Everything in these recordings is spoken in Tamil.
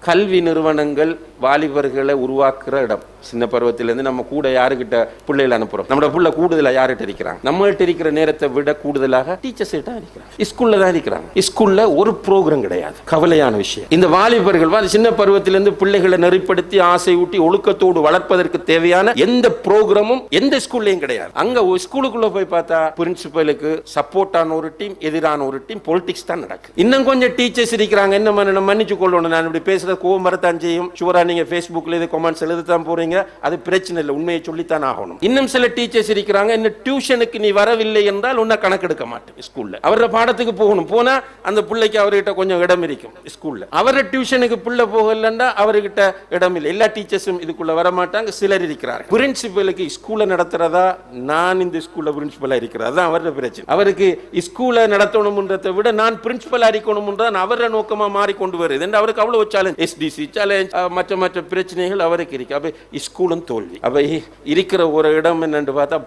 கல்வி நிறுவனங்கள் வாலிபர்களை உருவாக்குற இடம். சின்ன பருவத்திலேருந்து நம்ம கூட யாருக்கிட்ட பிள்ளைகளை அனுப்புறோம், நம்ம பிள்ளை கூடுதலா யார்கிட்ட இருக்கிறாங்க, நம்மள்ட்ட இருக்கிற நேரத்தை விட கூடுதலாக டீச்சர்ஸ் தான் இருக்கிறாங்க, ஸ்கூல்ல தான் இருக்கிறாங்க. ஸ்கூல்ல ஒரு ப்ரோக்ராம் கிடையாது. கவலையான விஷயம். இந்த வாலிபர்கள் சின்ன பருவத்திலிருந்து பிள்ளைகளை நெறிப்படுத்தி ஆசை ஊட்டி ஒழுக்கத்தோடு வளர்ப்பதற்கு தேவையான எந்த ப்ரோக்ராமும் எந்த ஸ்கூல்லையும் கிடையாது. அங்க ஸ்கூலுக்குள்ள போய் பார்த்தா பிரின்சிபலுக்கு சப்போர்ட்டான ஒரு டீம், எதிரான ஒரு டீம், பொலிட்டிக்ஸ் தான் நடக்கு. இன்னும் கொஞ்சம் டீச்சர்ஸ் இருக்கிறாங்க, என்ன மன்னிச்சு கொள்ளணும், நான் இப்படி பேசுறது கோவம் வரத்தான் செய்யும். சுவரா நீங்க Facebookல இது கமெண்ட்ஸ் எழுதத்தான் போறீங்க, அது பிரச்சனை இல்லை, உண்மையை சொல்லித்தான் ஆகணும். இன்னும் சில டீச்சர்ஸ் இருக்கிறாங்க, இந்த டியூஷனுக்கு நீ வரவில்லை என்றால் உன்னை கணக்கெடுக்க மாட்டேன். ஸ்கூல்ல அவர பாடத்துக்கு போகணும், போனா அந்த பிள்ளைக்கு அவர்கிட்ட கொஞ்சம் இடம் இருக்கும். ஸ்கூல்ல அவர டியூஷனுக்கு பிள்ளை போகலன்னா அவர்கிட்ட இடம் இல்லை. எல்லா டீச்சர்ஸும் இதுக்குள்ள வர மாட்டாங்க. சிலர் இருக்கிறார். பிரின்சிபலுக்கு ஸ்கூல்ல நடத்துறதா, நான் இந்த ஸ்கூல்ல பிரின்சிபலா இருக்கிறதா, அதான் அவரோட பிரச்சனை. அவருக்கு ஸ்கூல்ல நடத்தணும்ன்றதை விட நான் பிரின்சிபலா இருக்கணும்ன்றது அவர நோக்கமா மாறிக்கொண்டு வருது. அவருக்கு அவ்வளவு சேலஞ்ச், SDC சேலஞ்ச், மற்ற மற்ற பிரச்சனைகள் அவருக்கு இருக்கு. அப்ப ஸ்கூலும் தோல்வி. அப்ப இருக்கிற ஒரு இடம் என்னன்னு பார்த்தா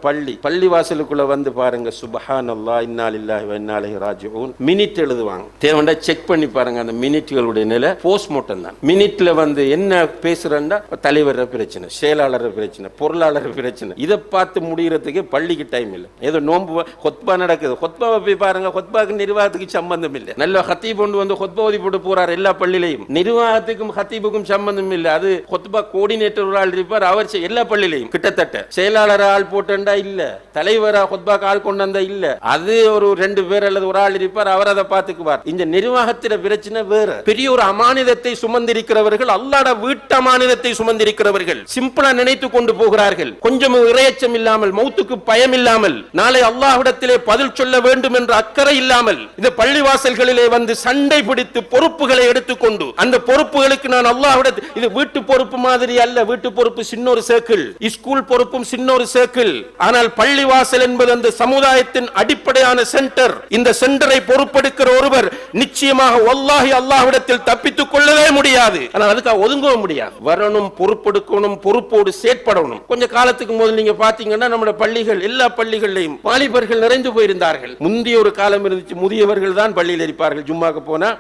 பள்ளி வாசலுக்குள்ள வந்து பாருங்க, சுப்ஹானல்லாஹ் இன்னா லில்லாஹி வ இன்னா இலைஹி ராஜிஊன் மினிட் எழுதுவாங்க. தேவண்டா செக் பண்ணி பாருங்க, அந்த மினிட்களுடைய நிலை போஸ்ட்மார்ட்டம் தான். மினிட்ல என்ன பேசுறேன்னா தலைவர் பிரச்சனை, செயலாளர் பிரச்சனை, பொருளாளர் பிரச்சனை, இதை பார்த்து முடிகிறதுக்கு பள்ளிக்கு டைம் இல்லை. ஏதோ நோன்பு ஹொத்பா நடக்குது, ஹொத்பாவை போய் பாருங்க, ஹொத்பாக்கு நிர்வாகத்துக்கு சம்பந்தம் இல்லை. நல்ல ஹத்தீப் கொண்டு வந்து ஹொத்பா ஓதி போட்டு போறார் எல்லா பள்ளியிலையும். நிர்வாகத்துக்கும் ஹத்தீபுக்கும் சம்பந்தம் இல்லை. அது ஹொத்பா கோஆர்டினேட்டர் ஒரு ஆள் இருப்பார், அவர் எல்லா பள்ளியிலையும் கிட்டத்தட்ட. செயலாளர் ஆள் போட்டா இல்ல, தலைவரா ஹொத்பாக்கு ஆள் கொண்டு வந்தா இல்ல, அது ஒரு 2 பேர் அல்லது ஒரு ஆள் இருப்பார், அவர் அதை பார்த்துக்குவார். இந்த நிர்வாகத்தில பிரச்சனை வேற. பெரிய ஒரு அமானிதத்தை சுமந்திருக்கிறவர்கள், அல்லாஹ்ட வீட்டு அமானிதத்தை சுமந்திருக்கிறவர்கள் சிம்பிளா நினைத்து கொண்டு போகிறார்கள். கொஞ்சம் இறையச்சம் இல்லாமல், மௌத்துக்கு பயம் இல்லாமல், நாளை அல்லாஹ்விடத்திலே பதில் சொல்ல வேண்டும் என்ற அக்கறை இல்லாமல் இந்த பள்ளிவாசல்களிலே வந்து சண்டை பிடித்து பொறுப்புகளை எடுத்துக்கொண்டு, அந்த பொறுப்புகளுக்கு நான் அல்லாஹ்விடத்தில், இது வீட்டு பொறுப்பு மாதிரி அல்ல. வீட்டு பொறுப்பு சின்னொரு சர்க்கிள், ஸ்கூல் பொறுப்பும் சின்னொரு சர்க்கிள். ஆனால் பள்ளிவாசல் என்பது அந்த சமுதாயத்தின் அடிப்படையான சென்டர். இந்த சென்டரை பொறுப்பெடுக்கிற ஒருவர் நிச்சயமாக வல்லாஹி அல்லாஹ்விடத்தில் தப்பித்துக் கொள்ளவே முடியாது. ஆனால் அதுக்காக ஒதுங்கவும் முடியாது. வரணும், பொறுப்பெடுக்கணும், பொறுப்போடு செயற்படணும். கொஞ்ச காலத்துக்கு முதல் நீங்க பாத்தீங்கன்னா நம்ம பள்ளிகள், எல்லா பள்ளிகளிலும் வாலிபர்கள் நிறைந்து போயிருந்தார்கள். முந்தைய ஒரு காலம் இருந்துச்சு, முதியவர்கள் தான் பள்ளியில் இருப்பார்கள். ஜும்மாக்கு போனா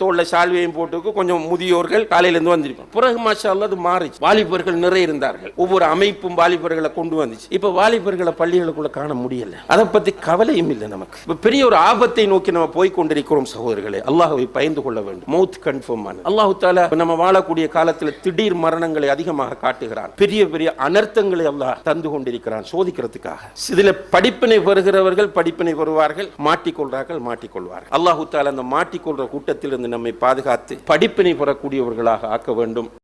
தோல்ல சால்வையும் போட்டு கொஞ்சம் முதியோர்கள் காலையில இருந்து வந்திருப்பாங்க. பிறகு மாஷா அல்லாஹ் அது மாறிச்சு, வாலிபர்கள் நிறைய இருந்தார்கள். ஒவ்வொரு அமைப்பும் வாலிபர்களை கொண்டு வந்துச்சு. இப்ப வாலிபர்களை பள்ளிகளுக்குள்ள காண முடியல. அதை பத்தி கவலையும் இல்லை நமக்கு. பெரிய ஒரு ஆபத்தை நோக்கி நம்ம போய் கொண்டிருக்கிறோம் சகோதரர்களே. அல்லாஹ்வை பயந்து கொள்ள வேண்டும். மௌத் கன்ஃபார்ம் ஆனது. அல்லாஹ் தஆலா நம்ம வாழக்கூடிய காலத்தில் திடீர் மரணங்களை அதிகமாக காட்டுகிறான். பெரிய பெரிய அனர்த்தங்களை அல்லாஹ் தந்து கொண்டிருக்கிறான் சோதிக்கிறதுக்காக. இதுல படிப்பினை பெறுகிறவர்கள் படிப்பினை பெறுவார்கள், மாட்டிக்கொள்வார்கள். அல்லாஹ் தஆலா அந்த மாட்டிக்கொள்ற கூட்டத்தில் இருந்து நம்மை பாதுகாத்து படிப்பினை பெறக்கூடியவர்களாக ஆக்க வேண்டும்.